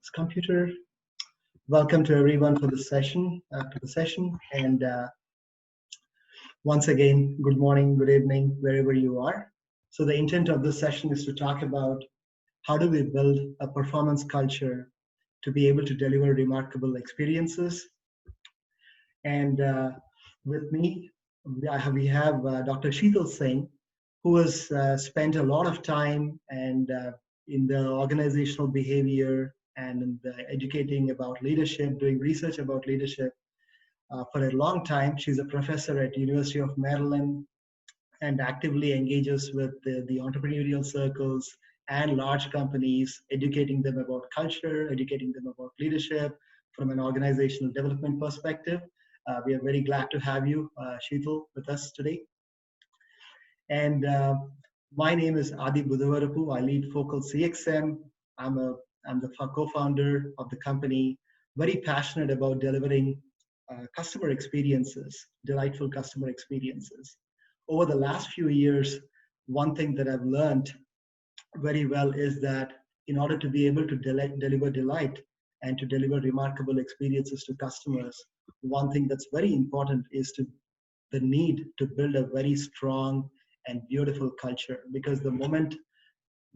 This computer. Welcome to everyone for the session. And once again, good morning, good evening, wherever you are. So the intent of this session is to talk about how do we build a performance culture to be able to deliver remarkable experiences. And with me, we have Dr. Sheetal Singh, who has spent a lot of time and in the organizational behavior and in the educating about leadership, doing research about leadership for a long time. She's a professor at University of Maryland and actively engages with the entrepreneurial circles and large companies, educating them about culture, educating them about leadership from an organizational development perspective. We are very glad to have you, Sheetal, with us today. And my name is Adi Budhavarapu. I lead Focal CXM. I'm the co-founder of the company, very passionate about delivering customer experiences, delightful customer experiences. Over the last few years, one thing that I've learned very well is that in order to be able to deliver delight and to deliver remarkable experiences to customers, one thing that's very important is the need to build a very strong and beautiful culture, because the moment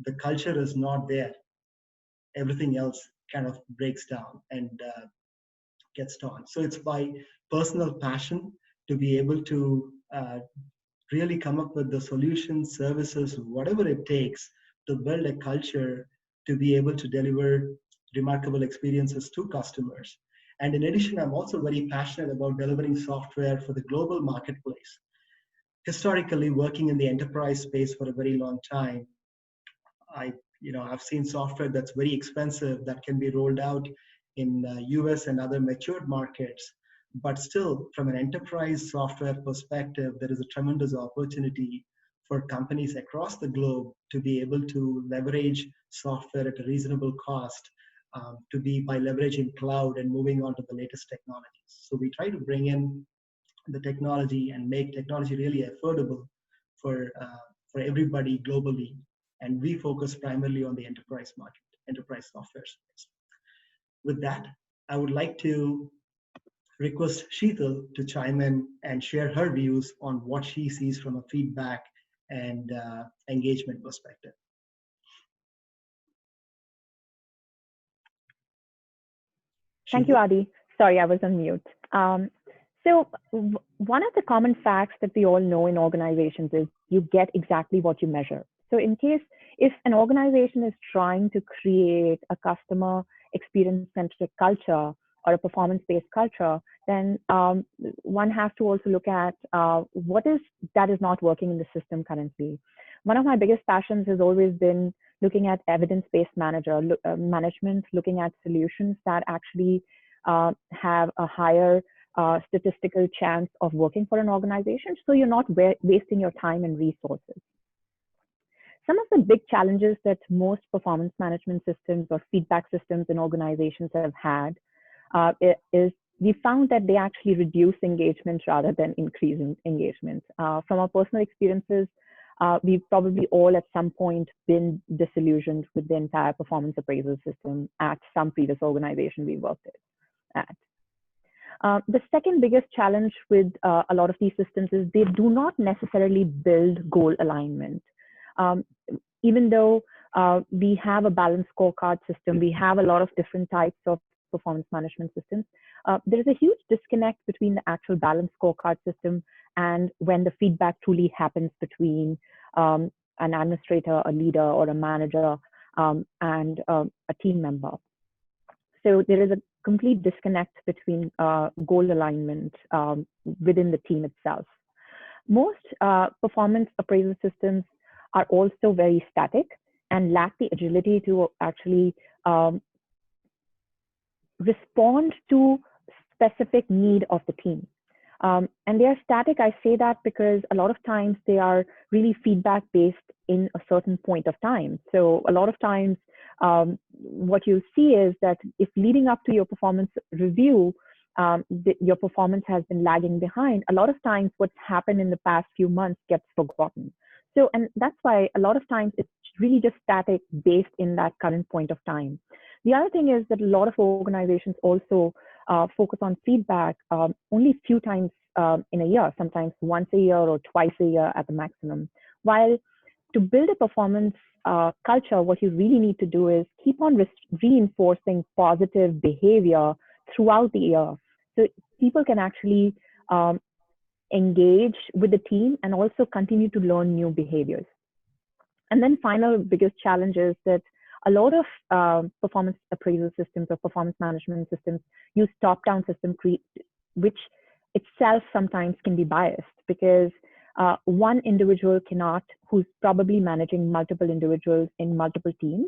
the culture is not there, everything else kind of breaks down and gets torn. So it's by personal passion to be able to really come up with the solutions, services, whatever it takes to build a culture to be able to deliver remarkable experiences to customers. And in addition, I'm also very passionate about delivering software for the global marketplace. Historically, working in the enterprise space for a very long time, I've seen software that's very expensive that can be rolled out in US and other matured markets. But still, from an enterprise software perspective, there is a tremendous opportunity for companies across the globe to be able to leverage software at a reasonable cost by leveraging cloud and moving on to the latest technologies. So we try to bring in the technology and make technology really affordable for everybody globally. And we focus primarily on the enterprise market, enterprise software space. With that, I would like to request Sheetal to chime in and share her views on what she sees from a feedback and engagement perspective. Thank you, Adi. Sorry, I was on mute. So one of the common facts that we all know in organizations is you get exactly what you measure. So if an organization is trying to create a customer experience-centric culture or a performance-based culture, then one has to also look at what is not working in the system currently. One of my biggest passions has always been looking at evidence-based management, looking at solutions that actually have a higher statistical chance of working for an organization, so you're not wasting your time and resources. Some of the big challenges that most performance management systems or feedback systems in organizations have had is we found that they actually reduce engagement rather than increase engagement. From our personal experiences, we've probably all at some point been disillusioned with the entire performance appraisal system at some previous organization we worked at. The second biggest challenge with a lot of these systems is they do not necessarily build goal alignment. Even though we have a balanced scorecard system, we have a lot of different types of performance management systems, there is a huge disconnect between the actual balanced scorecard system and when the feedback truly happens between an administrator, a leader, or a manager and a team member. So there is a complete disconnect between goal alignment within the team itself. Most performance appraisal systems are also very static and lack the agility to actually respond to specific need of the team. And they are static. I say that because a lot of times they are really feedback based in a certain point of time. So a lot of times what you see is that if leading up to your performance review, your performance has been lagging behind, a lot of times what's happened in the past few months gets forgotten. So, and that's why a lot of times it's really just static based in that current point of time. The other thing is that a lot of organizations also focus on feedback only a few times in a year, sometimes once a year or twice a year at the maximum. While to build a performance culture, what you really need to do is keep on reinforcing positive behavior throughout the year. So people can actually engage with the team and also continue to learn new behaviors. And then final biggest challenge is that a lot of performance appraisal systems or performance management systems use top-down system, which itself sometimes can be biased because one individual cannot, who's probably managing multiple individuals in multiple teams,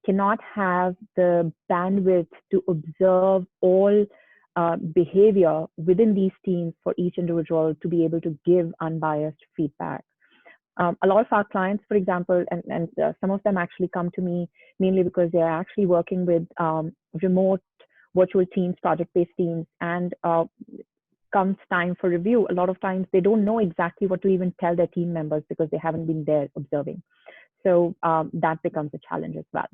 cannot have the bandwidth to observe all behavior within these teams for each individual to be able to give unbiased feedback. A lot of our clients, for example, and some of them actually come to me mainly because they're actually working with remote virtual teams, project-based teams, and comes time for review. A lot of times they don't know exactly what to even tell their team members because they haven't been there observing. So that becomes a challenge as well.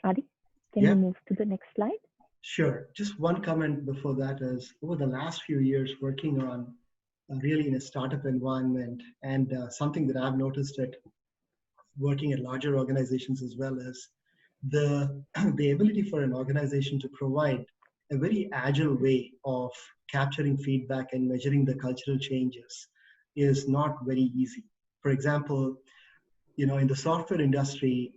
Adi, can you move to the next slide? Sure. Just one comment before that is, over the last few years working on really in a startup environment, and something that I've noticed at working at larger organizations as well is the ability for an organization to provide a very agile way of capturing feedback and measuring the cultural changes is not very easy. For example, in the software industry,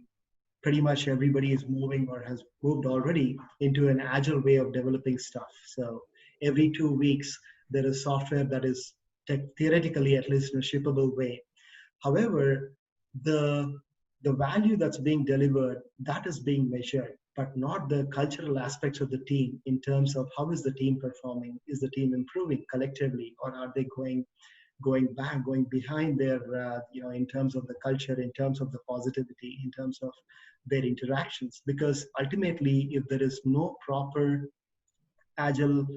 pretty much everybody is moving or has moved already into an agile way of developing stuff. So every 2 weeks, there is software that is theoretically at least in a shippable way. However, the value that's being delivered, that is being measured, but not the cultural aspects of the team in terms of how is the team performing, is the team improving collectively, or are they going back, going behind their, in terms of the culture, in terms of the positivity, in terms of their interactions. Because ultimately, if there is no proper agile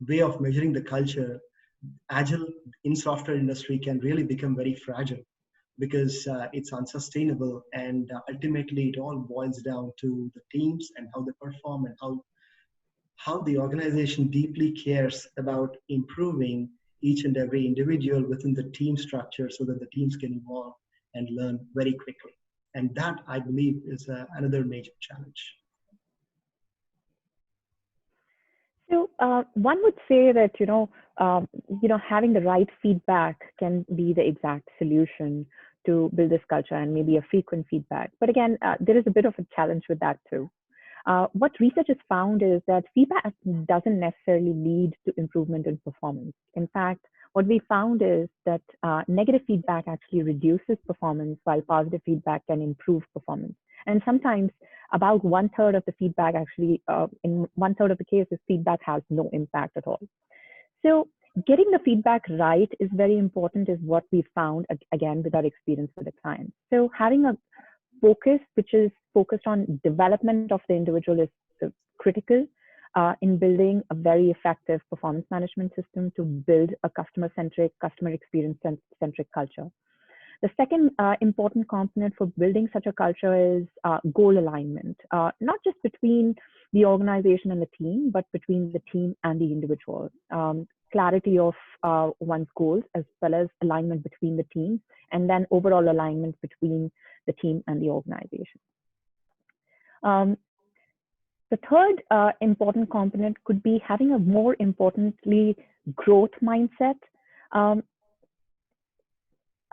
way of measuring the culture, agile in software industry can really become very fragile because it's unsustainable, and ultimately it all boils down to the teams and how they perform and how the organization deeply cares about improving each and every individual within the team structure so that the teams can evolve and learn very quickly. And that, I believe, is another major challenge. So one would say that having the right feedback can be the exact solution to build this culture, and maybe a frequent feedback. But again, there is a bit of a challenge with that too. What research has found is that feedback doesn't necessarily lead to improvement in performance. In fact, what we found is that negative feedback actually reduces performance, while positive feedback can improve performance. And sometimes about 1/3 of the feedback actually, in 1/3 of the cases, feedback has no impact at all. So getting the feedback right is very important, is what we found, again, with our experience with the clients. So having a focus, which is focused on development of the individual, is critical in building a very effective performance management system to build a customer-centric, customer experience-centric culture. The second important component for building such a culture is goal alignment, not just between the organization and the team, but between the team and the individual. Clarity of one's goals, as well as alignment between the teams, and then overall alignment between the team and the organization. The third important component could be having a more importantly growth mindset.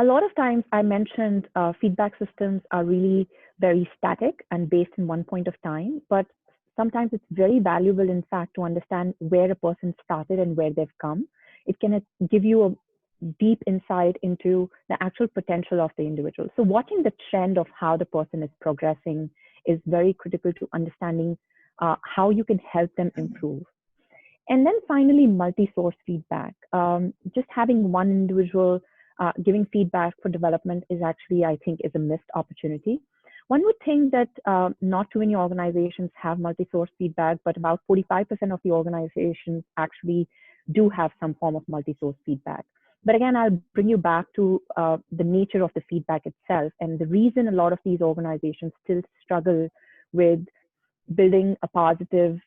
A lot of times I mentioned feedback systems are really very static and based in one point of time, but sometimes it's very valuable, in fact, to understand where a person started and where they've come. It can give you a deep insight into the actual potential of the individual. So watching the trend of how the person is progressing is very critical to understanding how you can help them improve. And then finally, multi-source feedback. Just having one individual giving feedback for development is actually, I think, is a missed opportunity. One would think that not too many organizations have multi-source feedback, but about 45% of the organizations actually do have some form of multi-source feedback. But again, I'll bring you back to the nature of the feedback itself. And the reason a lot of these organizations still struggle with building a positive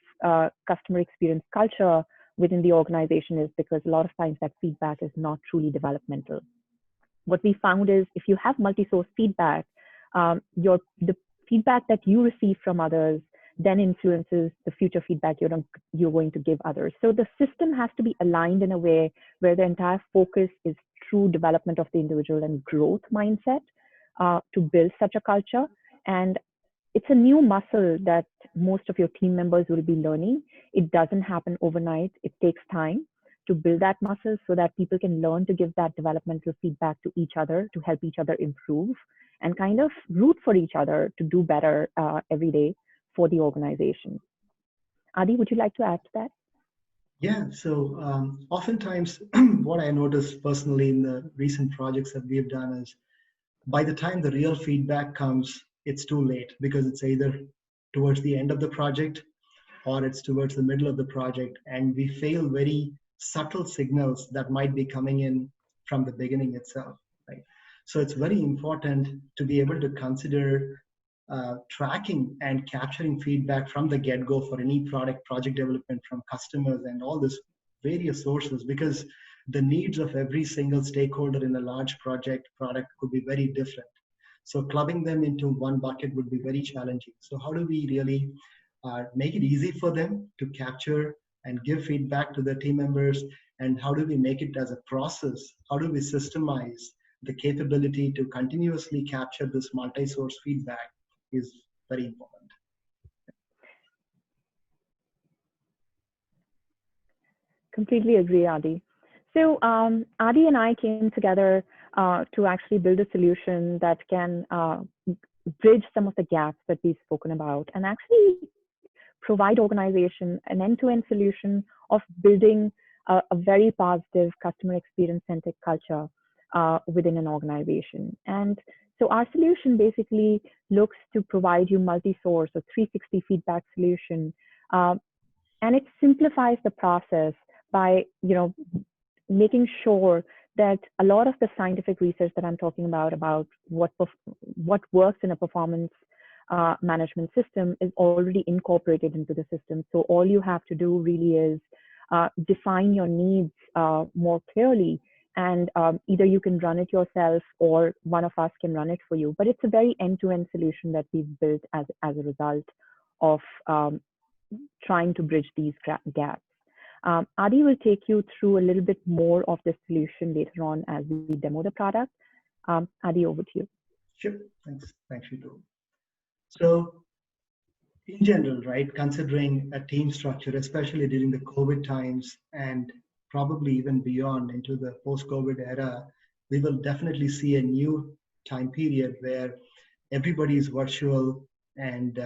customer experience culture within the organization is because a lot of times that feedback is not truly developmental. What we found is if you have multi-source feedback, the feedback that you receive from others then influences the future feedback you're going to give others. So the system has to be aligned in a way where the entire focus is true development of the individual and growth mindset to build such a culture. And it's a new muscle that most of your team members will be learning. It doesn't happen overnight. It takes time to build that muscle so that people can learn to give that developmental feedback to each other, to help each other improve and kind of root for each other to do better every day for the organization. Adi, would you like to add to that? Yeah, so oftentimes what I noticed personally in the recent projects that we've done is by the time the real feedback comes, it's too late because it's either towards the end of the project or it's towards the middle of the project, and we fail very subtle signals that might be coming in from the beginning itself, right? So it's very important to be able to consider tracking and capturing feedback from the get-go for any project development from customers and all this various sources, because the needs of every single stakeholder in a large product could be very different. So clubbing them into one bucket would be very challenging. So how do we really make it easy for them to capture and give feedback to the team members? And how do we make it as a process? How do we systemize the capability to continuously capture this multi-source feedback is very important. Completely agree, Adi. So Adi and I came together to actually build a solution that can bridge some of the gaps that we've spoken about and actually provide organization an end-to-end solution of building a very positive customer experience-centric culture within an organization. And so our solution basically looks to provide you multi-source or 360 feedback solution, and it simplifies the process by making sure that a lot of the scientific research that I'm talking about what works in a performance management system is already incorporated into the system. So all you have to do really is define your needs more clearly, and either you can run it yourself or one of us can run it for you. But it's a very end-to-end solution that we've built as a result of trying to bridge these gaps. Adi will take you through a little bit more of the solution later on as we demo the product. Adi, over to you. Sure, thanks, Shitu. So in general, right, considering a team structure, especially during the COVID times and probably even beyond into the post-COVID era, we will definitely see a new time period where everybody is virtual, and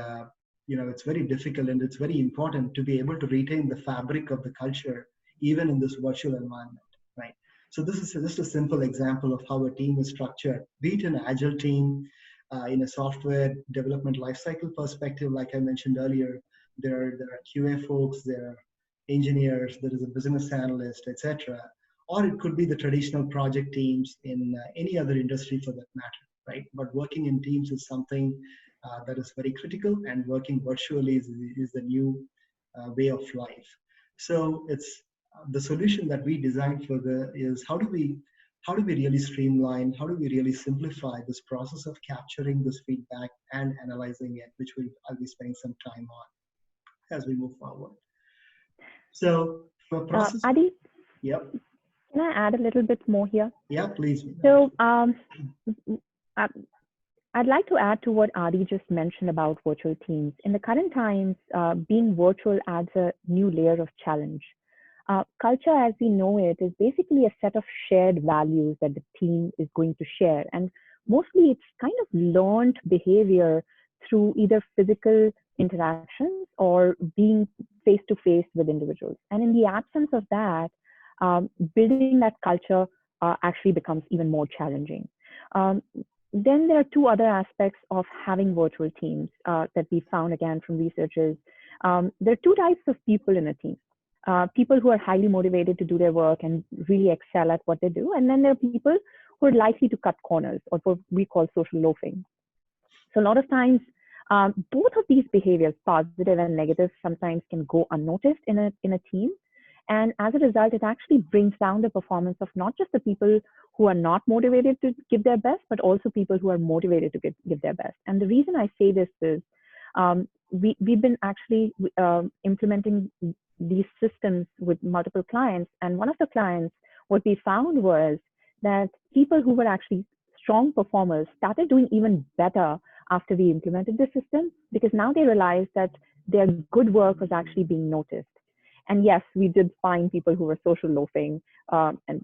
it's very difficult, and it's very important to be able to retain the fabric of the culture even in this virtual environment, right? So this is just a simple example of how a team is structured, be it an agile team, in a software development lifecycle perspective. Like I mentioned earlier, there are QA folks, there are engineers, there is a business analyst, etc. Or it could be the traditional project teams in any other industry for that matter, right? But working in teams is something that is very critical, and working virtually is the new way of life. So it's the solution that we designed for is how do we really streamline, how do we really simplify this process of capturing this feedback and analyzing it, which I'll be spending some time on as we move forward. So for process, Adi, yep. Can I add a little bit more here? Yeah, please. So I'd like to add to what Adi just mentioned about virtual teams. In the current times, being virtual adds a new layer of challenge. Culture as we know it is basically a set of shared values that the team is going to share. And mostly it's kind of learned behavior through either physical interactions or being face-to-face with individuals. And in the absence of that, building that culture actually becomes even more challenging. Then there are two other aspects of having virtual teams that we found again from researchers. There are two types of people in a team. people who are highly motivated to do their work and really excel at what they do. And then there are people who are likely to cut corners, or what we call social loafing. So a lot of times, both of these behaviors, positive and negative, sometimes can go unnoticed in a team. And as a result, it actually brings down the performance of not just the people who are not motivated to give their best, but also people who are motivated to give their best. And the reason I say this is we've been actually implementing these systems with multiple clients. And one of the clients, what we found was that people who were actually strong performers started doing even better after we implemented the system, because now they realized that their good work was actually being noticed. And yes, we did find people who were social loafing, and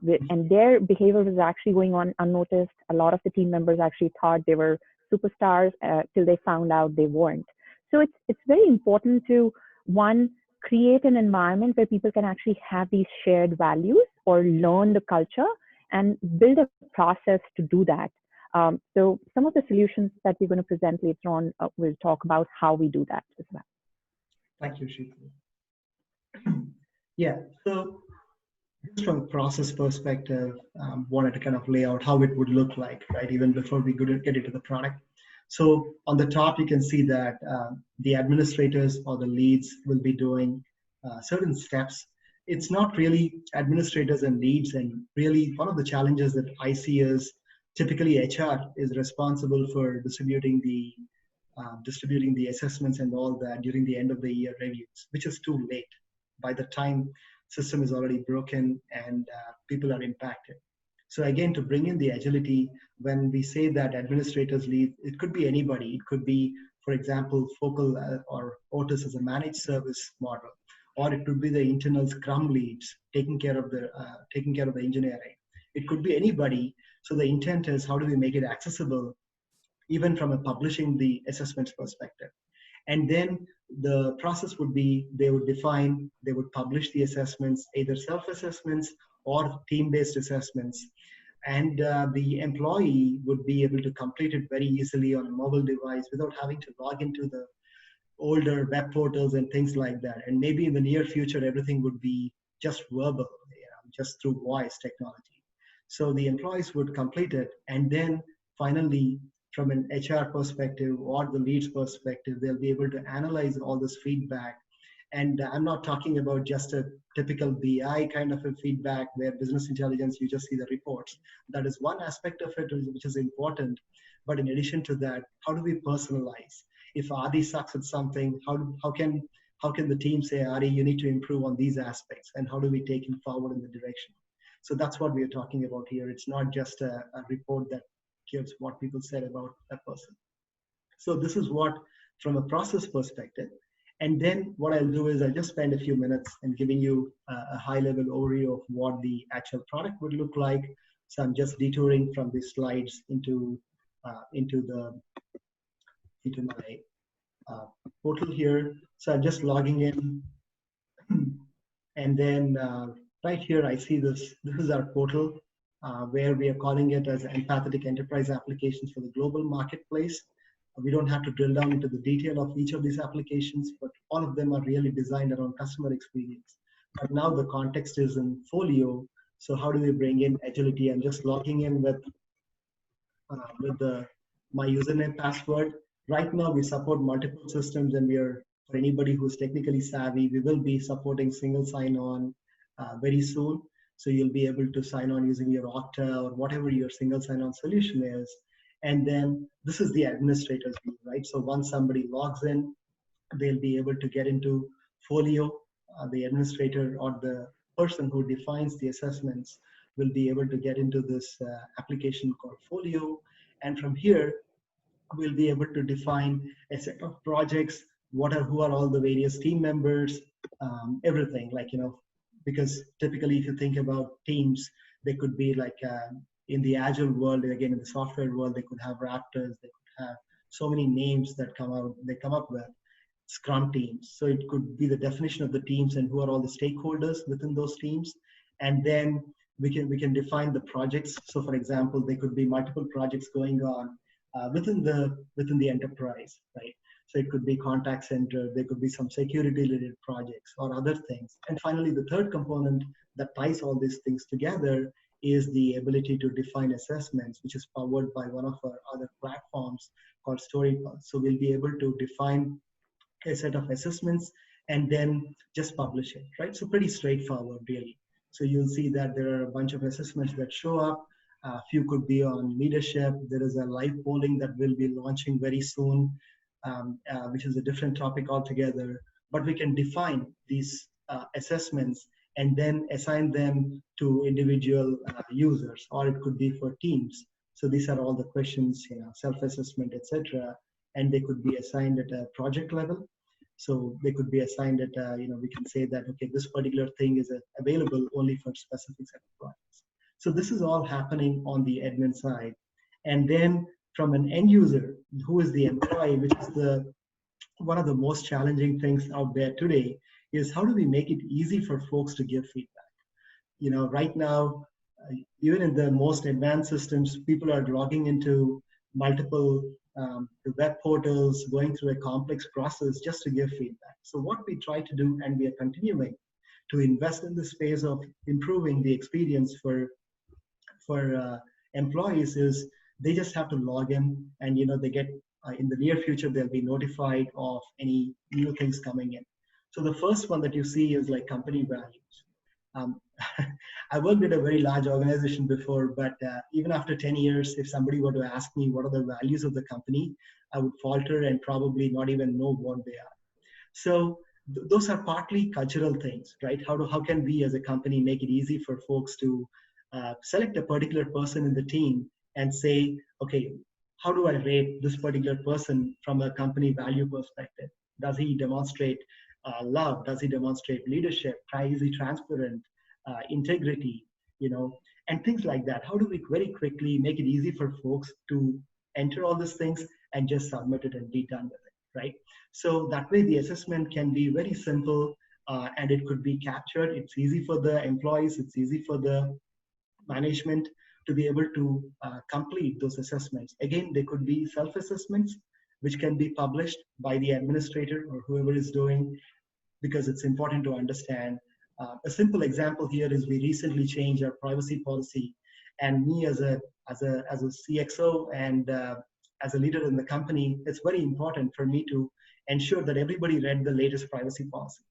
their behavior was actually going on unnoticed. A lot of the team members actually thought they were superstars till they found out they weren't. So it's very important to, one, create an environment where people can actually have these shared values or learn the culture and build a process to do that. So some of the solutions that we're going to present later on, we'll talk about how we do that as well. Thank you, Sheetal. Yeah, so just from a process perspective, wanted to kind of lay out how it would look like, right, even before we get into the product. So on the top, you can see that the administrators or the leads will be doing certain steps. It's not really administrators and leads, and really one of the challenges that I see is typically HR is responsible for distributing the assessments and all that during the end of the year reviews, which is too late. By the time system is already broken and people are impacted. So again, to bring in the agility, when we say that administrators lead, it could be anybody. It could be, for example, Focal or Otis as a managed service model, or it could be the internal Scrum leads taking care of the engineering. It could be anybody. So the intent is, how do we make it accessible, even from a publishing the assessments perspective? And then the process would be, they would publish the assessments, either self-assessments or team-based assessments. And the employee would be able to complete it very easily on a mobile device without having to log into the older web portals and things like that. And maybe in the near future, everything would be just verbal, just through voice technology. So the employees would complete it, and then finally, from an HR perspective or the leads perspective, they'll be able to analyze all this feedback. And I'm not talking about just a typical BI kind of a feedback where business intelligence, you just see the reports. That is one aspect of it which is important. But in addition to that, how do we personalize? If Adi sucks at something, how can the team say, Adi, you need to improve on these aspects, and how do we take him forward in the direction? So that's what we are talking about here. It's not just a report that gives what people said about that person. So this is what, from a process perspective. And then what I'll do is I'll just spend a few minutes in giving you a high-level overview of what the actual product would look like. So I'm just detouring from these slides into my portal here. So I'm just logging in, and then right here I see this. This is our portal, where we are calling it as empathetic enterprise applications for the global marketplace. We don't have to drill down into the detail of each of these applications, but all of them are really designed around customer experience. But now the context is in Folio. So how do we bring in agility? I'm just logging in with my username password. Right now we support multiple systems, and for anybody who's technically savvy, we will be supporting single sign-on very soon. So you'll be able to sign on using your Okta or whatever your single sign-on solution is. And then this is the administrator's view, right? So once somebody logs in, they'll be able to get into Folio. The administrator or the person who defines the assessments will be able to get into this application called Folio. And from here, we'll be able to define a set of projects, who are all the various team members, everything, because typically if you think about teams, they could be like in the agile world, again in the software world, they could have raptors, they could have so many names that come up with scrum teams. So it could be the definition of the teams and who are all the stakeholders within those teams. And then we can define the projects. So for example, there could be multiple projects going on within the enterprise, right? So it could be contact center, there could be some security related projects or other things. And finally, the third component that ties all these things together is the ability to define assessments, which is powered by one of our other platforms called Storypulse. So we'll be able to define a set of assessments and then just publish it, right? So pretty straightforward, really. So you'll see that there are a bunch of assessments that show up. A few could be on leadership. There is a live polling that we'll be launching very soon, which is a different topic altogether. But we can define these assessments and then assign them to individual users, or it could be for teams. So these are all the questions, self-assessment, etc., and they could be assigned at a project level. So they could be assigned at, we can say that, okay, this particular thing is available only for specific set of projects. So this is all happening on the admin side. And then from an end user, who is the employee, which is one of the most challenging things out there today, is how do we make it easy for folks to give feedback? Right now, even in the most advanced systems, people are logging into multiple web portals, going through a complex process just to give feedback. So what we try to do, and we are continuing to invest in the space of improving the experience for employees, is they just have to log in, and they get in the near future they'll be notified of any new things coming in. So the first one that you see is like company values. I worked at a very large organization before, but even after 10 years, if somebody were to ask me what are the values of the company, I would falter and probably not even know what they are. So those are partly cultural things, right? How can we as a company make it easy for folks to select a particular person in the team and say, okay, how do I rate this particular person from a company value perspective? Does he demonstrate love? Does he demonstrate leadership? Is he transparent? Integrity, and things like that. How do we very quickly make it easy for folks to enter all these things and just submit it and be done with it, right? So that way the assessment can be very simple and it could be captured. It's easy for the employees, it's easy for the management to be able to complete those assessments. Again, they could be self-assessments, which can be published by the administrator or whoever is doing, because it's important to understand. A simple example here is we recently changed our privacy policy, and me as a CXO and as a leader in the company, it's very important for me to ensure that everybody read the latest privacy policy,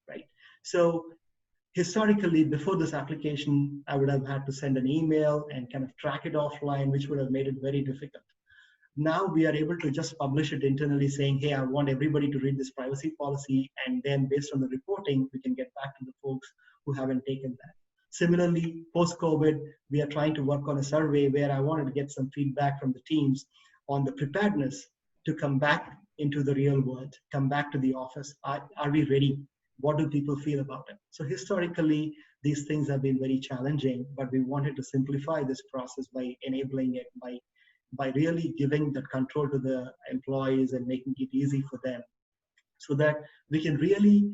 right? So historically, before this application, I would have had to send an email and kind of track it offline, which would have made it very difficult. Now we are able to just publish it internally saying, hey, I want everybody to read this privacy policy. And then based on the reporting, we can get back to the folks who haven't taken that. Similarly, post-COVID, we are trying to work on a survey where I wanted to get some feedback from the teams on the preparedness to come back into the real world, come back to the office. Are we ready? What do people feel about it? So historically, these things have been very challenging, but we wanted to simplify this process by enabling it, by really giving that control to the employees and making it easy for them, so that we can really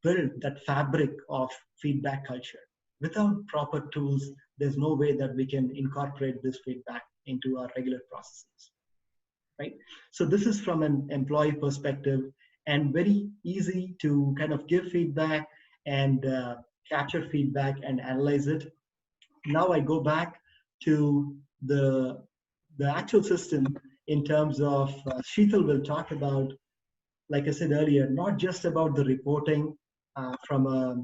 build that fabric of feedback culture. Without proper tools, there's no way that we can incorporate this feedback into our regular processes, right? So this is from an employee perspective, and very easy to kind of give feedback and capture feedback and analyze it. Now I go back to the actual system in terms of Sheetal will talk about, like I said earlier, not just about the reporting from a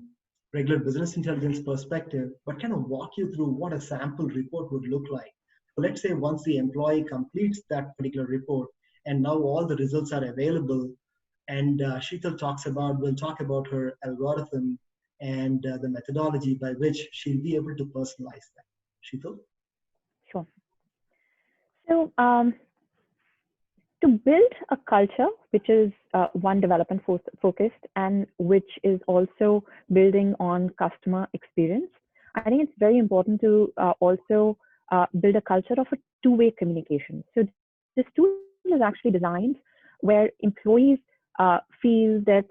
regular business intelligence perspective, but kind of walk you through what a sample report would look like. So let's say once the employee completes that particular report and now all the results are available, and Sheetal will talk about her algorithm and the methodology by which she'll be able to personalize that. Sheetal? Sure. So to build a culture which is one, development focused, and which is also building on customer experience, I think it's very important to also build a culture of a two-way communication. So this tool is actually designed where employees feel that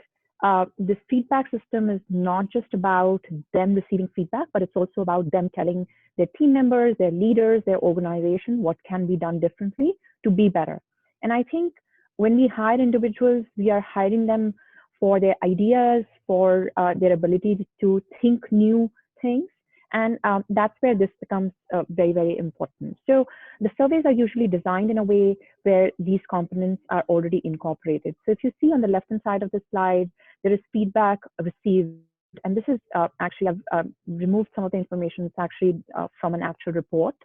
this feedback system is not just about them receiving feedback, but it's also about them telling their team members, their leaders, their organization what can be done differently to be better. And I think when we hire individuals, we are hiring them for their ideas, for their ability to think new things. And that's where this becomes very, very important. So the surveys are usually designed in a way where these components are already incorporated. So if you see on the left-hand side of the slide, there is feedback received. And this is actually, I've removed some of the information. It's actually from an actual report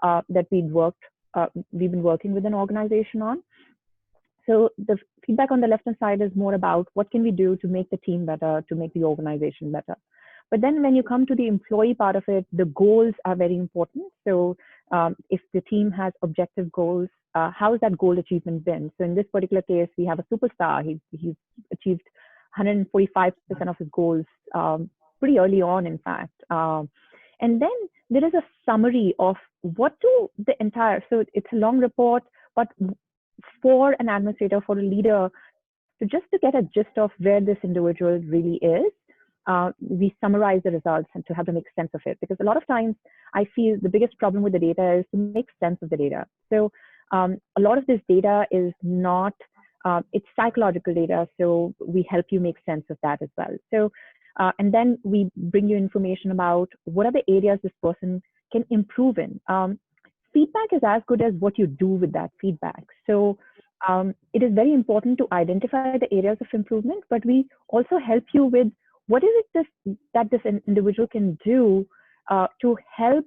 that we've been working with an organization on. So the feedback on the left-hand side is more about what can we do to make the team better, to make the organization better. But then when you come to the employee part of it, the goals are very important. So if the team has objective goals, how has that goal achievement been? So in this particular case, we have a superstar. He's achieved 145% of his goals pretty early on, in fact. And then there is a summary of what do the entire, so it's a long report, but for an administrator, for a leader, so just to get a gist of where this individual really is, we summarize the results and to have to make sense of it. Because a lot of times I feel the biggest problem with the data is to make sense of the data. So a lot of this data is not, it's psychological data. So we help you make sense of that as well. So, and then we bring you information about what are the areas this person can improve in. Feedback is as good as what you do with that feedback. So it is very important to identify the areas of improvement, but we also help you with what is it that this individual can do to help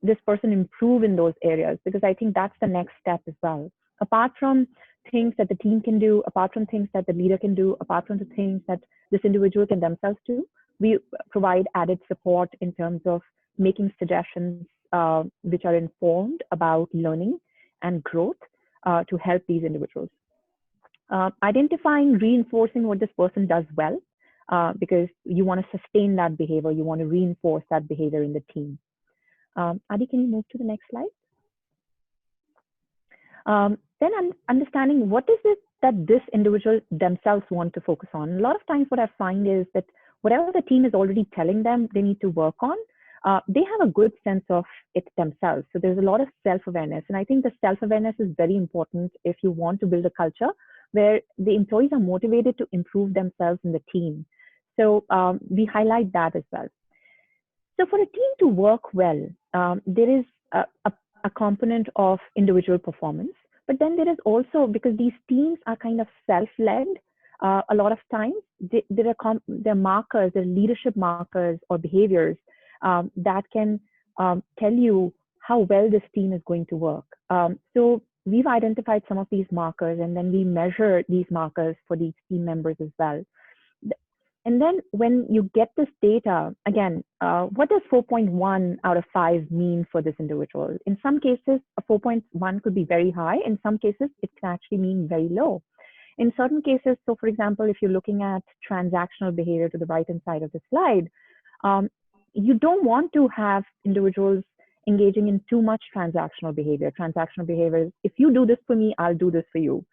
this person improve in those areas, because I think that's the next step as well. Apart from things that the team can do, apart from things that the leader can do, apart from the things that this individual can themselves do, we provide added support in terms of making suggestions which are informed about learning and growth to help these individuals. Identifying, reinforcing what this person does well, because you want to sustain that behavior, you want to reinforce that behavior in the team. Adi, can you move to the next slide? Then understanding what is it that this individual themselves want to focus on. A lot of times what I find is that whatever the team is already telling them they need to work on, they have a good sense of it themselves. So there's a lot of self-awareness. And I think the self-awareness is very important if you want to build a culture where the employees are motivated to improve themselves in the team. So we highlight that as well. So for a team to work well, there is a component of individual performance, but then there is also, because these teams are kind of self-led, a lot of times there are markers, there are leadership markers or behaviors that can tell you how well this team is going to work. So we've identified some of these markers, and then we measure these markers for these team members as well. And then when you get this data, again, what does 4.1 out of 5 mean for this individual? In some cases, a 4.1 could be very high. In some cases, it can actually mean very low. In certain cases, so for example, if you're looking at transactional behavior to the right-hand side of the slide, you don't want to have individuals engaging in too much transactional behavior. Transactional behavior is, if you do this for me, I'll do this for you.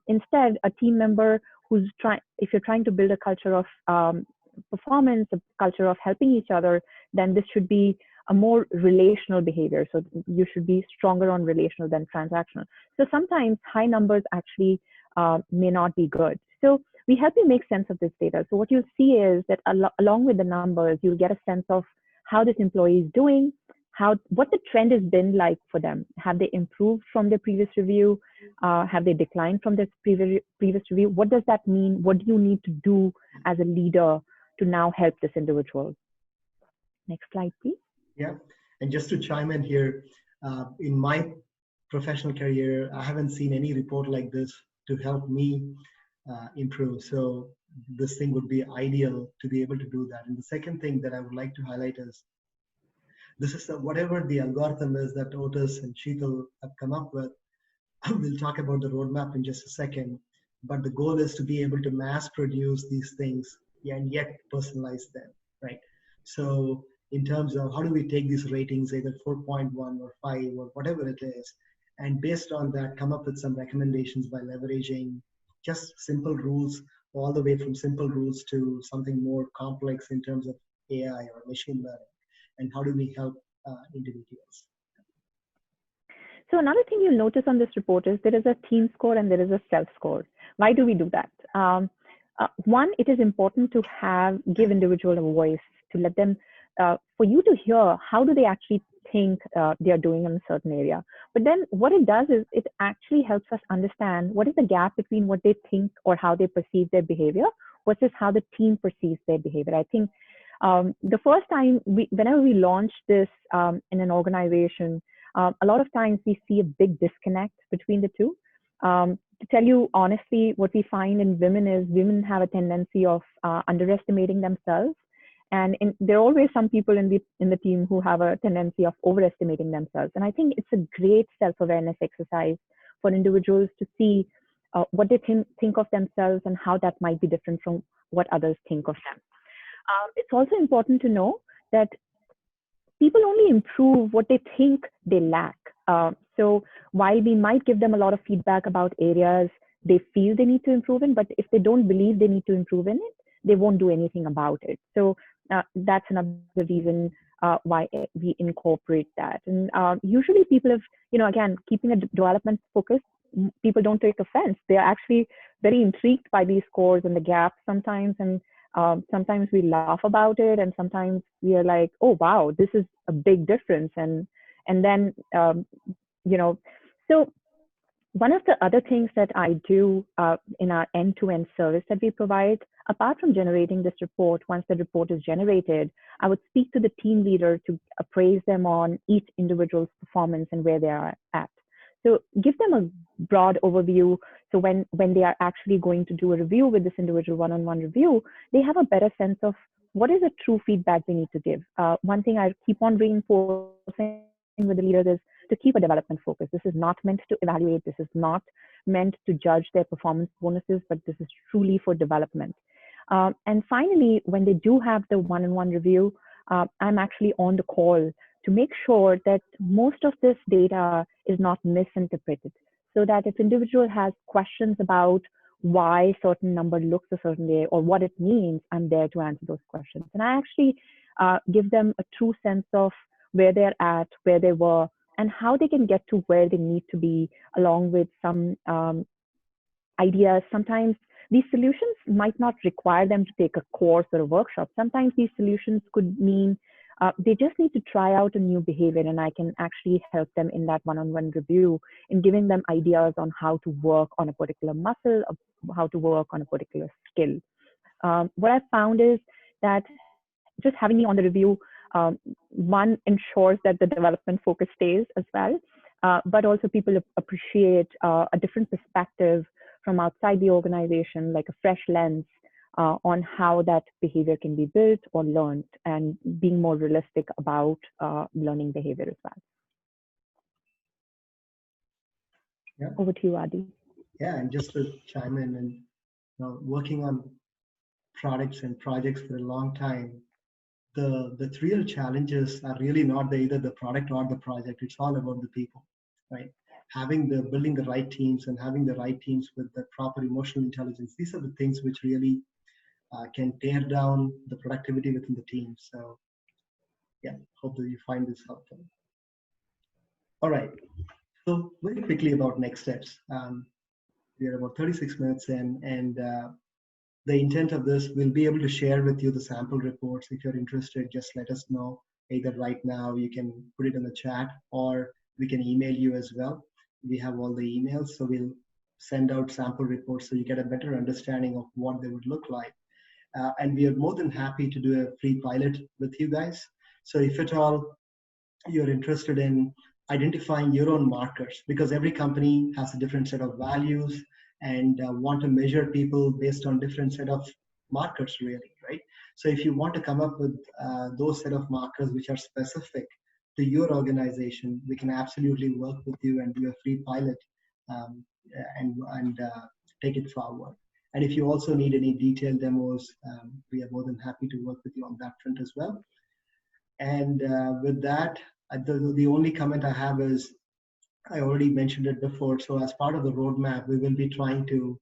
Instead, a team member who's if you're trying to build a culture of performance, a culture of helping each other, then this should be a more relational behavior. So you should be stronger on relational than transactional. So sometimes high numbers actually may not be good. So we help you make sense of this data. So what you'll see is that along with the numbers, you'll get a sense of how this employee is doing, what the trend has been like for them. Have they improved from their previous review? Have they declined from their previous review? What does that mean? What do you need to do as a leader to now help this individual? Next slide, please. Yeah, and just to chime in here, in my professional career, I haven't seen any report like this to help me improve. So this thing would be ideal to be able to do that. And the second thing that I would like to highlight is, this is whatever the algorithm is that Otis and Sheetal have come up with. We'll talk about the roadmap in just a second, but the goal is to be able to mass produce these things and yet personalize them, right? So in terms of how do we take these ratings, either 4.1 or 5 or whatever it is, and based on that, come up with some recommendations by leveraging just simple rules, all the way from simple rules to something more complex in terms of AI or machine learning. And how do we help individuals? So another thing you'll notice on this report is there is a team score and there is a self score. Why do we do that? One, it is important to give individual a voice to let them, for you to hear how do they actually think they are doing in a certain area. But then what it does is it actually helps us understand what is the gap between what they think or how they perceive their behavior versus how the team perceives their behavior. I think the first time, whenever we launch this in an organization, a lot of times we see a big disconnect between the two. To tell you honestly, what we find in women is women have a tendency of underestimating themselves. And there are always some people in the team who have a tendency of overestimating themselves. And I think it's a great self-awareness exercise for individuals to see what they think of themselves and how that might be different from what others think of them. It's also important to know that people only improve what they think they lack. So while we might give them a lot of feedback about areas they feel they need to improve in, but if they don't believe they need to improve in it, they won't do anything about it. So that's another reason why we incorporate that. And usually people have, again, keeping a development focus, people don't take offense. They're actually very intrigued by these scores and the gaps sometimes. And sometimes we laugh about it, and sometimes we are like, oh, wow, this is a big difference. And then, so one of the other things that I do in our end-to-end service that we provide, apart from generating this report, once the report is generated, I would speak to the team leader to appraise them on each individual's performance and where they are at. So give them a broad overview. So when they are actually going to do a review with this individual one-on-one review, they have a better sense of what is the true feedback they need to give. One thing I keep on reinforcing with the leaders is to keep a development focus. This is not meant to evaluate. This is not meant to judge their performance bonuses, but this is truly for development. And finally, when they do have the one-on-one review, I'm actually on the call to make sure that most of this data is not misinterpreted, so that if individual has questions about why certain number looks a certain way or what it means, I'm there to answer those questions. And I actually give them a true sense of where they're at, where they were, and how they can get to where they need to be, along with some ideas. Sometimes these solutions might not require them to take a course or a workshop. Sometimes these solutions could mean they just need to try out a new behavior, and I can actually help them in that one-on-one review in giving them ideas on how to work on a particular muscle, how to work on a particular skill. What I've found is that just having me on the review, one, ensures that the development focus stays as well, but also people appreciate a different perspective from outside the organization, like a fresh lens on how that behavior can be built or learned, and being more realistic about learning behavior as well. Yeah. Over to you, Adi. Yeah, and just to chime in, and working on products and projects for a long time, the real challenges are really not either the product or the project. It's all about the people, right? Building the right teams and having the right teams with the proper emotional intelligence. These are the things which really can tear down the productivity within the team. So yeah, hope that you find this helpful. All right, so very quickly about next steps. We are about 36 minutes in, and the intent of this, we'll be able to share with you the sample reports. If you're interested, just let us know. Either right now, you can put it in the chat, or we can email you as well. We have all the emails, so we'll send out sample reports so you get a better understanding of what they would look like. And we are more than happy to do a free pilot with you guys. So if at all you're interested in identifying your own markers, because every company has a different set of values and want to measure people based on different set of markers, really, right? So if you want to come up with those set of markers which are specific to your organization, we can absolutely work with you and do a free pilot and take it forward. And if you also need any detailed demos, we are more than happy to work with you on that front as well. And with that, the only comment I have is, I already mentioned it before. So as part of the roadmap, we will be trying to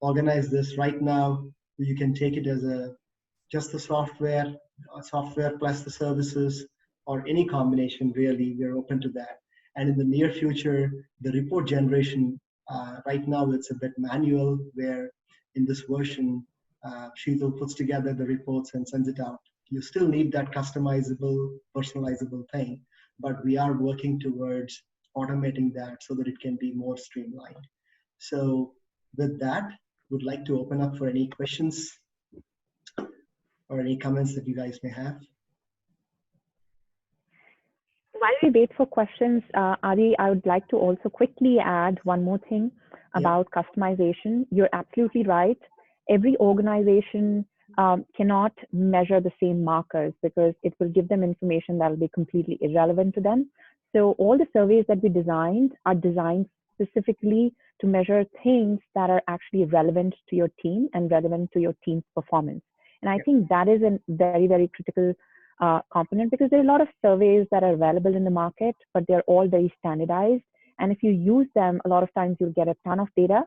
organize this. Right now, you can take it as just the software plus the services, or any combination, really. We're open to that. And in the near future, the report generation, right now it's a bit manual, where in this version, Sheetal puts together the reports and sends it out. You still need that customizable, personalizable thing, but we are working towards automating that so that it can be more streamlined. So with that, would like to open up for any questions or any comments that you guys may have. While we wait for questions, Adi, I would like to also quickly add one more thing about customization. You're absolutely right. Every organization cannot measure the same markers because it will give them information that will be completely irrelevant to them. So all the surveys that we designed are designed specifically to measure things that are actually relevant to your team and relevant to your team's performance. And I think that is a very, very critical component, because there are a lot of surveys that are available in the market, but they're all very standardized. And if you use them, a lot of times you'll get a ton of data,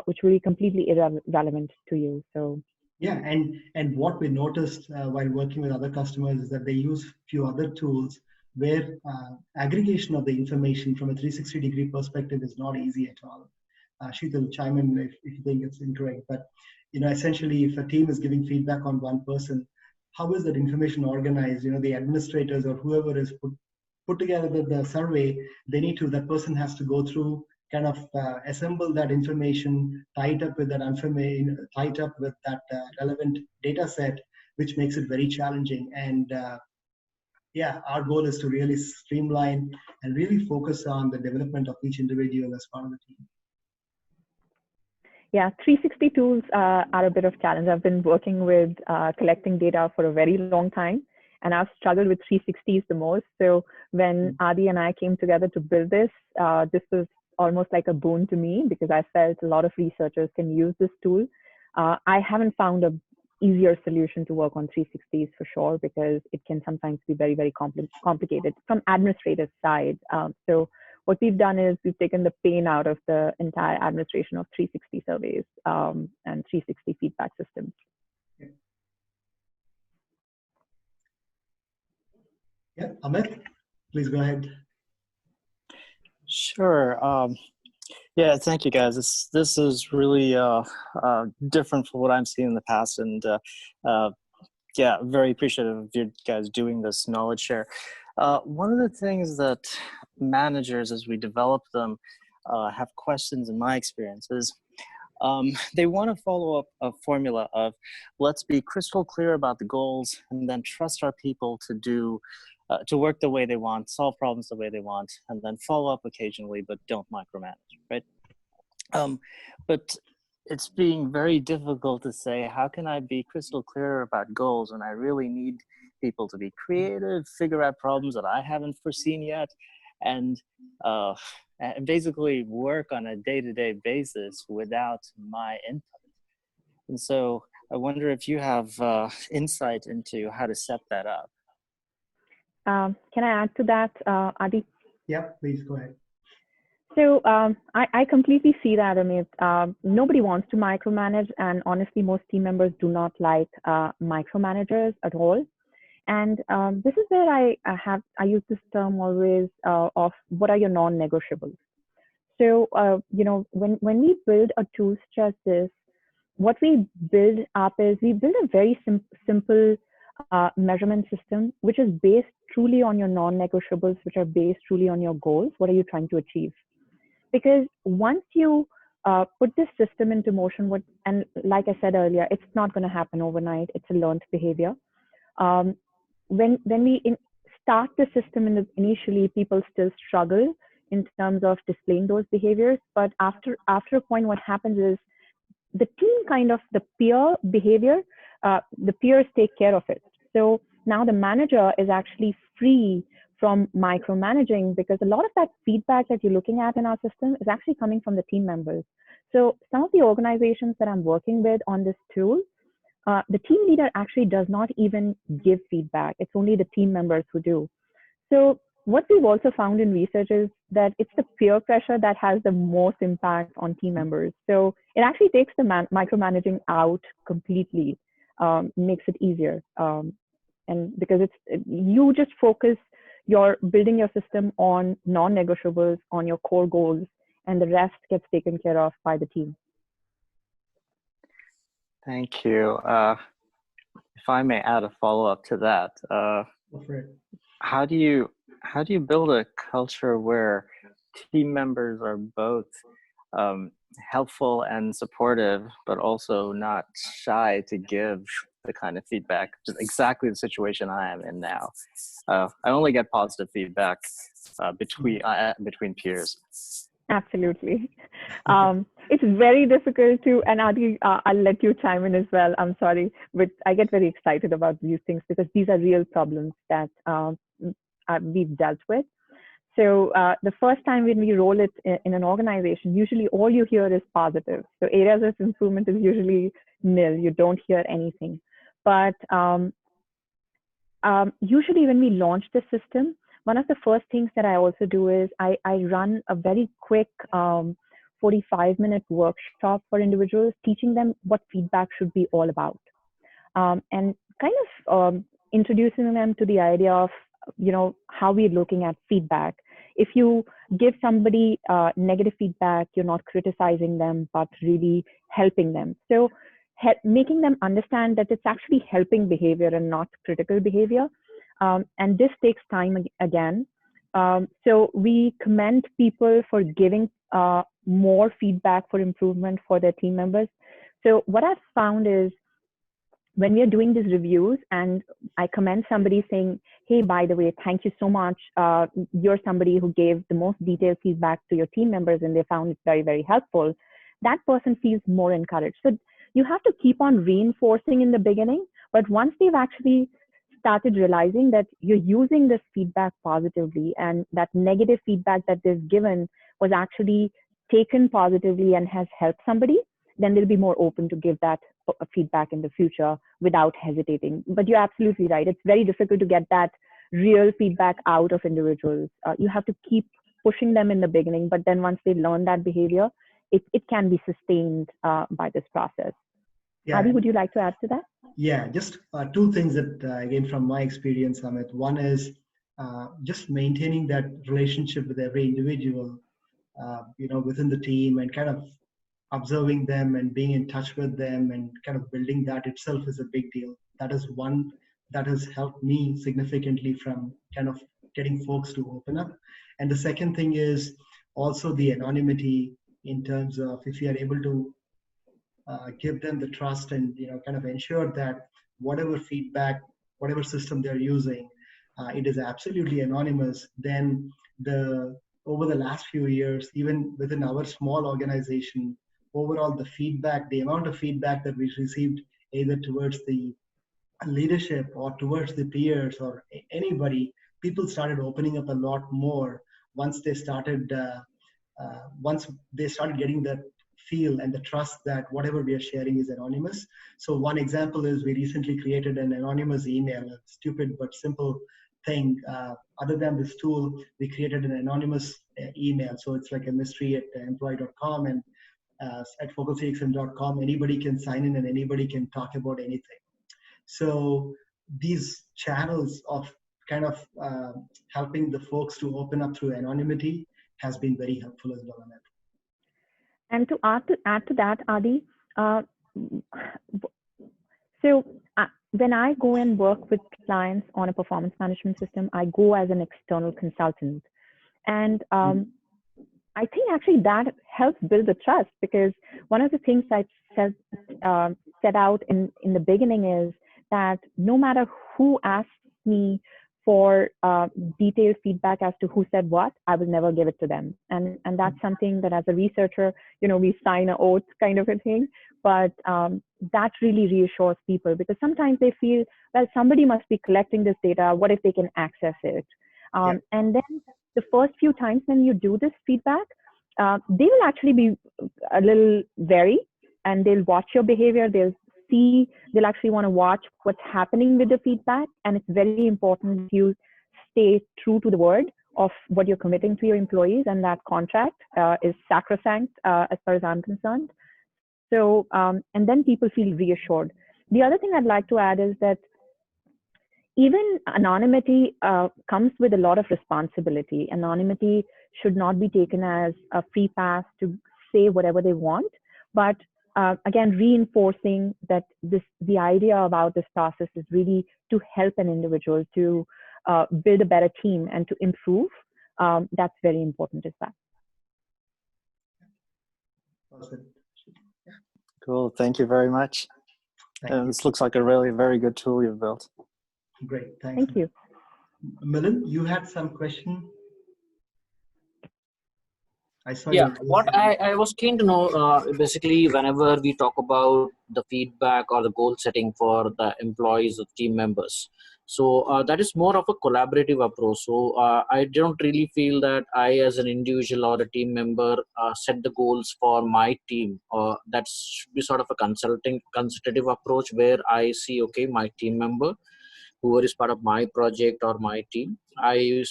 which will be completely irrelevant to you. So yeah, and what we noticed while working with other customers is that they use few other tools where aggregation of the information from a 360-degree perspective is not easy at all. Sheetal, chime in if you think it's incorrect, but essentially, if a team is giving feedback on one person, how is that information organized? The administrators or whoever is put together the survey, that person has to go through, kind of assemble that information, tie it up with that information, tie it up with that relevant data set, which makes it very challenging. And our goal is to really streamline and really focus on the development of each individual as part of the team. Yeah, 360 tools are a bit of challenge. I've been working with collecting data for a very long time, and I've struggled with 360s the most. So when Adi and I came together to build this, this was almost like a boon to me, because I felt a lot of researchers can use this tool. I haven't found an easier solution to work on 360s for sure, because it can sometimes be very, very complicated from administrative side. So what we've done is we've taken the pain out of the entire administration of 360 surveys and 360 feedback systems. Yeah, Amit, please go ahead. Sure. Yeah, thank you, guys. This is really different from what I'm seeing in the past, and yeah, very appreciative of you guys doing this knowledge share. One of the things that managers, as we develop them, have questions in my experience is they want to follow up a formula of let's be crystal clear about the goals and then trust our people to do to work the way they want, solve problems the way they want, and then follow up occasionally, but don't micromanage, right? But it's being very difficult to say, how can I be crystal clear about goals when I really need people to be creative, figure out problems that I haven't foreseen yet, and basically work on a day-to-day basis without my input. And so I wonder if you have insight into how to set that up. Can I add to that, Adi? Yeah, please go ahead. So I completely see that, Amit. Nobody wants to micromanage, and honestly, most team members do not like micromanagers at all. And this is where I use this term always of what are your non-negotiables. So when we build a tool such as this, what we build up is we build a very simple measurement system, which is based truly on your non-negotiables, which are based truly on your goals. What are you trying to achieve? Because once you put this system into motion, and like I said earlier, it's not going to happen overnight. It's a learned behavior. When we start the system initially, people still struggle in terms of displaying those behaviors. But after a point, what happens is the team the peer behavior, the peers take care of it. So now the manager is actually free from micromanaging, because a lot of that feedback that you're looking at in our system is actually coming from the team members. So some of the organizations that I'm working with on this tool, the team leader actually does not even give feedback. It's only the team members who do. So what we've also found in research is that it's the peer pressure that has the most impact on team members. So it actually takes the micromanaging out completely, makes it easier. And because you just focus you're building your system on non-negotiables, on your core goals, and the rest gets taken care of by the team. Thank you. If I may add a follow-up to that, how do you build a culture where team members are both helpful and supportive, but also not shy to give the kind of feedback? Just exactly the situation I am in now. I only get positive feedback between peers. Absolutely. It's very difficult to, and Adi, I'll let you chime in as well. I'm sorry, but I get very excited about these things because these are real problems that we've dealt with. So the first time when we roll it in an organization, usually all you hear is positive. So areas of improvement is usually nil. You don't hear anything. But usually when we launch the system, one of the first things that I also do is I run a very quick 45-minute workshop for individuals, teaching them what feedback should be all about. And kind of introducing them to the idea of, how we're looking at feedback. If you give somebody negative feedback, you're not criticizing them, but really helping them. So making them understand that it's actually helping behavior and not critical behavior. And this takes time again. So we commend people for giving more feedback for improvement for their team members. So what I've found is when we are doing these reviews and I commend somebody saying, hey, by the way, thank you so much. You're somebody who gave the most detailed feedback to your team members and they found it very, very helpful. That person feels more encouraged. So you have to keep on reinforcing in the beginning, but once they've actually started realizing that you're using this feedback positively and that negative feedback that they've given was actually taken positively and has helped somebody, then they'll be more open to give that feedback in the future without hesitating. But you're absolutely right. It's very difficult to get that real feedback out of individuals. You have to keep pushing them in the beginning, but then once they learn that behavior, it can be sustained by this process. Yeah. Adi, would you like to add to that? Yeah, just two things that, again, from my experience, Amit. One is just maintaining that relationship with every individual, within the team and kind of observing them and being in touch with them and kind of building that itself is a big deal. That is one that has helped me significantly from kind of getting folks to open up. And the second thing is also the anonymity in terms of if you are able to give them the trust and kind of ensure that whatever feedback, whatever system they're using, it is absolutely anonymous. Then over the last few years, even within our small organization, overall the amount of feedback that we received either towards the leadership or towards the peers or anybody, people started opening up a lot more once they started getting that feel and the trust that whatever we are sharing is anonymous. So one example is we recently created an anonymous email, a stupid but simple thing. Other than this tool, we created an anonymous email. So it's like a mystery at employee.com and at focusexm.com. Anybody can sign in and anybody can talk about anything. So these channels of kind of helping the folks to open up through anonymity has been very helpful as well. And to add to that, Adi, when I go and work with clients on a performance management system, I go as an external consultant. And I think actually that helps build the trust, because one of the things I set out in the beginning is that no matter who asks me for detailed feedback as to who said what, I will never give it to them. And that's something that as a researcher, we sign an oath kind of a thing. But that really reassures people, because sometimes they feel, well, somebody must be collecting this data. What if they can access it? And then the first few times when you do this feedback, they will actually be a little wary and they'll watch your behavior. They'll actually want to watch what's happening with the feedback. And it's very important you stay true to the word of what you're committing to your employees, and that contract is sacrosanct as far as I'm concerned. So, and then people feel reassured. The other thing I'd like to add is that even anonymity comes with a lot of responsibility. Anonymity should not be taken as a free pass to say whatever they want, but again, reinforcing that the idea about this process is really to help an individual to build a better team and to improve. That's very important as well. Cool. Thank you very much. This looks like a really very good tool you've built. Great. Thanks. Thank you. Milind, you had some question? I saw Yeah, your what I was keen to know, basically, whenever we talk about the feedback or the goal setting for the employees or team members, so that is more of a collaborative approach. So I don't really feel that I, as an individual or a team member, set the goals for my team. That should be sort of a consultative approach where I see, okay, my team member, whoever is part of my project or my team, I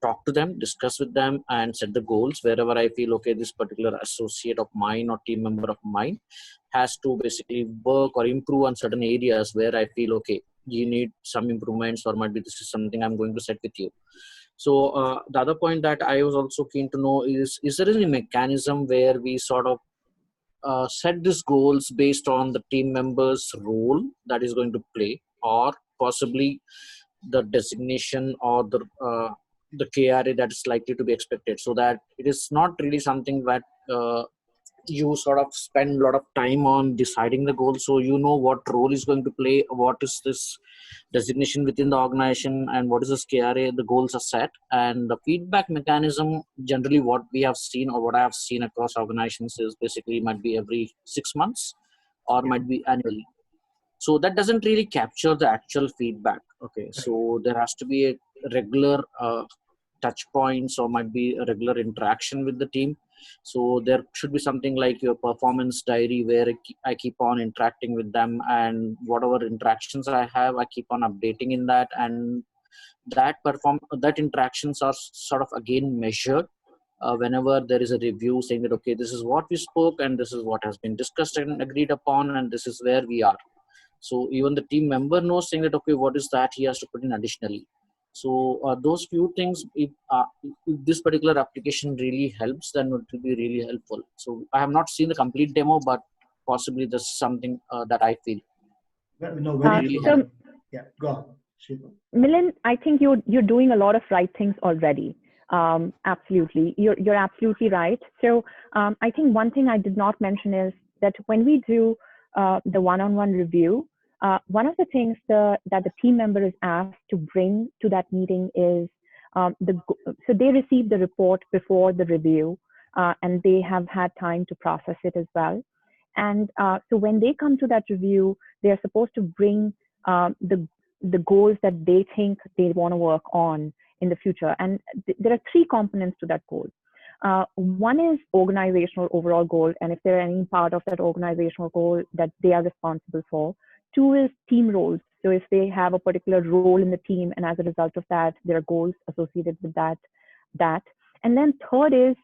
talk to them, discuss with them, and set the goals wherever I feel, okay, this particular associate of mine or team member of mine has to basically work or improve on certain areas where I feel, okay, you need some improvements, or might be this is something I'm going to set with you. So the other point that I was also keen to know is there any mechanism where we sort of set these goals based on the team member's role that is going to play, or possibly the designation or the KRA that is likely to be expected, so that it is not really something that you sort of spend a lot of time on deciding the goal, so you know what role is going to play, what is this designation within the organization, and what is this KRA. The goals are set, and the feedback mechanism, generally what we have seen or what I have seen across organizations, is basically might be every 6 months or might be annually. So that doesn't really capture the actual feedback. Okay, so there has to be a regular touch points, or might be a regular interaction with the team. So there should be something like your performance diary where I keep on interacting with them, and whatever interactions I have, I keep on updating in that, and that interactions are sort of again measured whenever there is a review saying that, okay, this is what we spoke and this is what has been discussed and agreed upon, and this is where we are. So even the team member knows, saying that, okay, what is that he has to put in additionally. So those few things, if this particular application really helps, then it will be really helpful. So I have not seen the complete demo, but possibly this is something that I feel. No, very really so, yeah, go on. Milind, I think you're doing a lot of right things already. Absolutely, you're absolutely right. So I think one thing I did not mention is that when we do the one-on-one review, one of the things that the team member is asked to bring to that meeting is so they receive the report before the review, and they have had time to process it as well. And so when they come to that review, they are supposed to bring the goals that they think they want to work on in the future. And there are three components to that goal. One is organizational overall goal, and if there are any part of that organizational goal that they are responsible for. Two is team roles. So if they have a particular role in the team, and as a result of that, there are goals associated with that. And then third is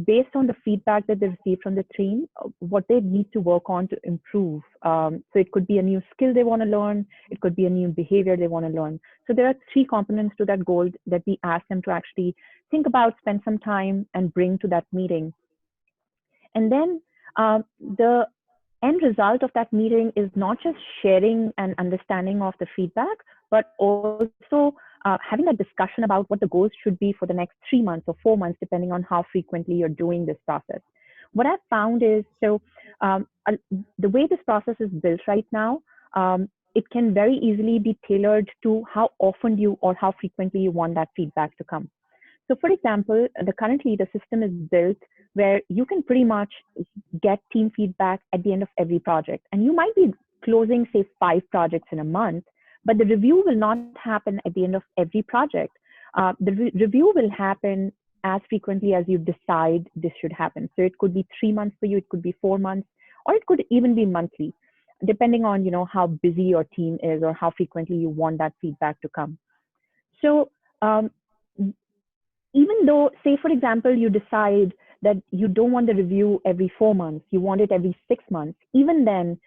based on the feedback that they receive from the team, what they need to work on to improve. So it could be a new skill they want to learn. It could be a new behavior they want to learn. So there are three components to that goal that we ask them to actually think about, spend some time, and bring to that meeting. And then the end result of that meeting is not just sharing an understanding of the feedback, but also having a discussion about what the goals should be for the next 3 months or 4 months, depending on how frequently you're doing this process. What I've found is, so the way this process is built right now, it can very easily be tailored to how often you or how frequently you want that feedback to come. So for example, currently the system is built where you can pretty much get team feedback at the end of every project. And you might be closing, say, 5 projects in a month, but the review will not happen at the end of every project. The review will happen as frequently as you decide this should happen. So it could be 3 months for you, it could be 4 months, or it could even be monthly, depending on how busy your team is or how frequently you want that feedback to come. So even though, say, for example, you decide that you don't want the review every 4 months, you want it every 6 months, even then,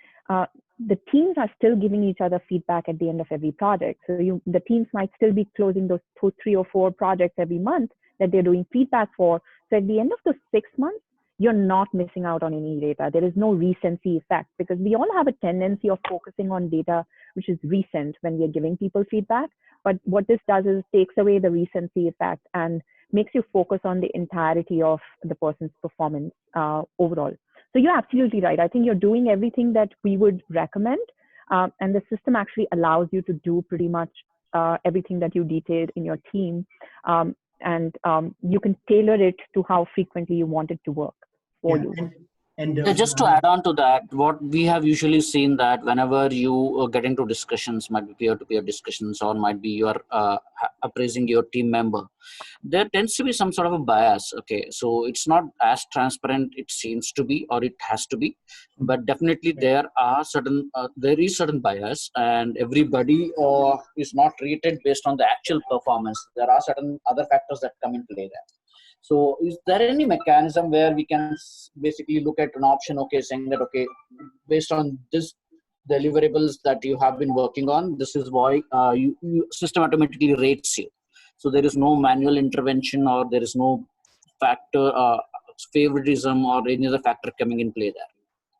the teams are still giving each other feedback at the end of every project. So the teams might still be closing those 3 or 4 projects every month that they're doing feedback for. So at the end of those 6 months, you're not missing out on any data. There is no recency effect, because we all have a tendency of focusing on data which is recent when we are giving people feedback. But what this does is takes away the recency effect and makes you focus on the entirety of the person's performance overall. So you're absolutely right. I think you're doing everything that we would recommend. And the system actually allows you to do pretty much everything that you detailed in your team. And you can tailor it to how frequently you want it to work for you. Yeah, just to add on to that, what we have usually seen that whenever you get into discussions, might be peer-to-peer discussions, or might be you are appraising your team member, there tends to be some sort of a bias. Okay, so it's not as transparent it seems to be, or it has to be, but definitely there is certain bias, and everybody is not rated based on the actual performance. There are certain other factors that come into play there. So is there any mechanism where we can basically look at an option, okay, saying that, okay, based on this deliverables that you have been working on, this is why you system automatically rates you. So there is no manual intervention, or there is no factor, favoritism, or any other factor coming in play there.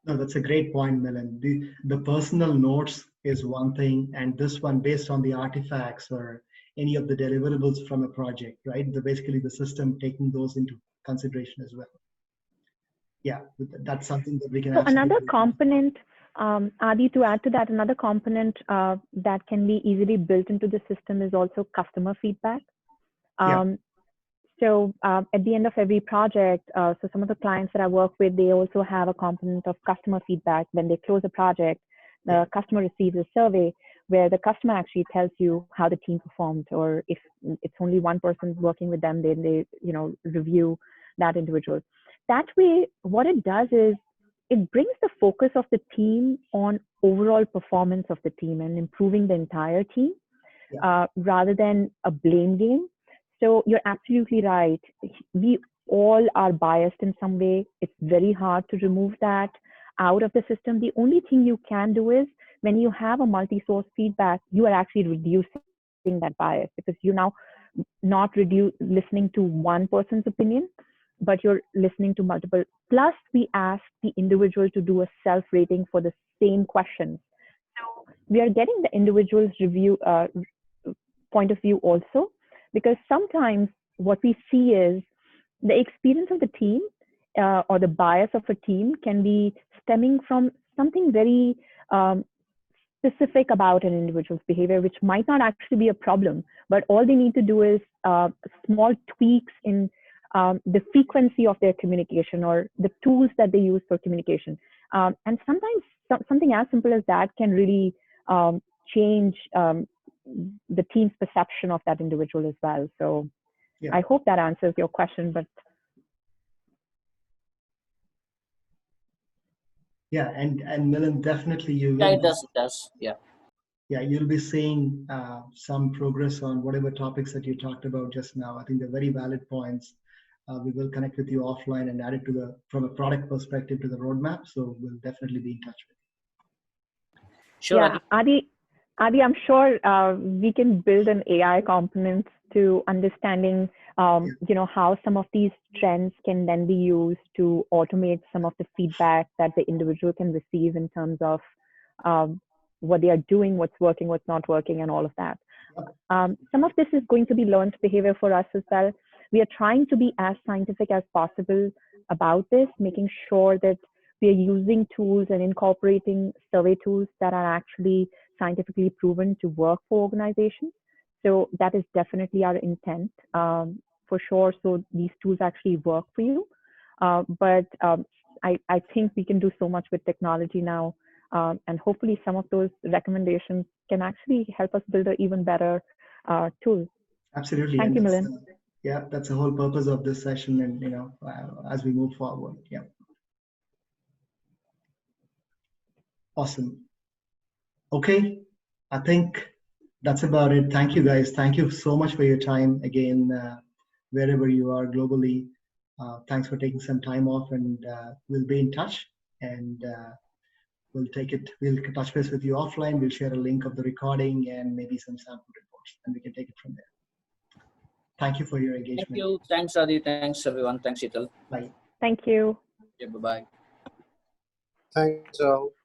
No, that's a great point, Milan. The personal notes is one thing, and this one based on the artifacts or any of the deliverables from a project, right? Basically the system taking those into consideration as well. Yeah, that's something that we can. So another component, Adi, to add to that, another component that can be easily built into the system is also customer feedback. So at the end of every project, so some of the clients that I work with, they also have a component of customer feedback. When they close a project, the customer receives a survey where the customer actually tells you how the team performed, or if it's only one person working with them, then they review that individual. That way, what it does is it brings the focus of the team on overall performance of the team and improving the entire team, rather than a blame game. So you're absolutely right. We all are biased in some way. It's very hard to remove that out of the system. The only thing you can do is when you have a multi-source feedback, you are actually reducing that bias, because you're now not listening to one person's opinion, but you're listening to multiple. Plus, we ask the individual to do a self-rating for the same questions. So we are getting the individual's review point of view also, because sometimes what we see is the experience of the team or the bias of a team can be stemming from something very specific about an individual's behavior, which might not actually be a problem, but all they need to do is small tweaks in the frequency of their communication or the tools that they use for communication. And sometimes something as simple as that can really change the team's perception of that individual as well. So I hope that answers your question, but. Yeah, and Milan, definitely you will. Yeah, it does. Yeah. Yeah, you'll be seeing some progress on whatever topics that you talked about just now. I think they're very valid points. We will connect with you offline and add it from a product perspective to the roadmap. So we'll definitely be in touch with you. Sure. Yeah, Adi, I'm sure we can build an AI component to understanding, how some of these trends can then be used to automate some of the feedback that the individual can receive in terms of what they are doing, what's working, what's not working, and all of that. Some of this is going to be learned behavior for us as well. We are trying to be as scientific as possible about this, making sure that we are using tools and incorporating survey tools that are actually scientifically proven to work for organizations. So that is definitely our intent, for sure. So these tools actually work for you. But I think we can do so much with technology now. And hopefully some of those recommendations can actually help us build an even better tool. Absolutely. Thank you, Milan. Yeah, that's the whole purpose of this session, and as we move forward. Yeah. Awesome. Okay, I think that's about it. Thank you, guys. Thank you so much for your time again, wherever you are globally. Thanks for taking some time off, and we'll be in touch. And we'll take it. We'll touch base with you offline. We'll share a link of the recording and maybe some sample reports, and we can take it from there. Thank you for your engagement. Thank you. Thanks, Adi. Thanks, everyone. Thanks, Sheetal. Bye. Thank you. Yeah, bye-bye. Thanks all.